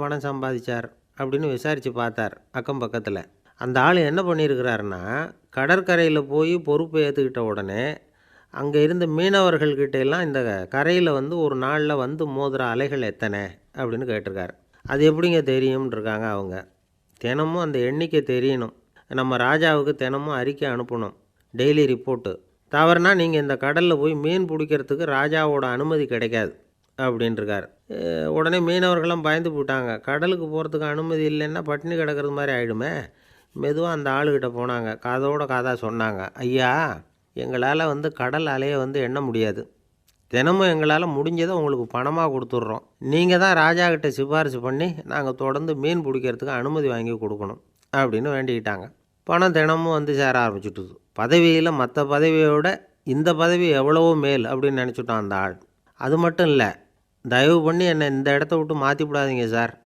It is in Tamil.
பணம் சம்பாதிச்சார் அப்படின்னு விசாரித்து பார்த்தார் அக்கம் பக்கத்தில். அந்த ஆள் என்ன பண்ணியிருக்கிறாருன்னா, கடற்கரையில் போய் பொறுப்பை ஏற்றுக்கிட்ட உடனே அங்கே இருந்த மீனவர்கள்கிட்ட எல்லாம் இந்த கரையில் வந்து ஒரு நாளில் வந்து மோதுகிற அலைகள் எத்தனை அப்படின்னு கேட்டிருக்காரு. அது எப்படிங்க தெரியும்னு இருக்காங்க அவங்க. தினமும் அந்த எண்ணிக்கை தெரியணும். நம்ம ராஜாவுக்கு தினமும் அறிக்கை அனுப்பணும், டெய்லி ரிப்போர்ட்டு. தவறுனா நீங்கள் இந்த கடலில் போய் மீன் பிடிக்கிறதுக்கு ராஜாவோட அனுமதி கிடைக்காது அப்படின்ட்டுருக்காரு. உடனே மீனவர்கள்லாம் பயந்து போட்டாங்க. கடலுக்கு போகிறதுக்கு அனுமதி இல்லைன்னா பட்டினி கிடக்கிறது மாதிரி ஆகிடுமே. மெதுவாக அந்த ஆளுக்கிட்ட போனாங்க, காதோட காதாக சொன்னாங்க, ஐயா, எங்களால் வந்து கடல் அலையை வந்து எண்ண முடியாது. தினமும் எங்களால் முடிஞ்சதை உங்களுக்கு பணமாக கொடுத்துட்றோம். நீங்கள் தான் ராஜாக்கிட்ட சிபாரிசு பண்ணி நாங்கள் தொடர்ந்து மீன் பிடிக்கிறதுக்கு அனுமதி வாங்கி கொடுக்கணும் அப்படின்னு வேண்டிக்கிட்டாங்க. பணம் தினமும் வந்து சேர ஆரம்பிச்சுட்டுது. பதவியில் மற்ற பதவியோட இந்த பதவி எவ்வளவோ மேல் அப்படின்னு நினச்சிட்டான் அந்த ஆள். அது மட்டும் இல்லை, தயவு பண்ணி என்னை இந்த இடத்த விட்டு மாற்றிவிடாதீங்க சார்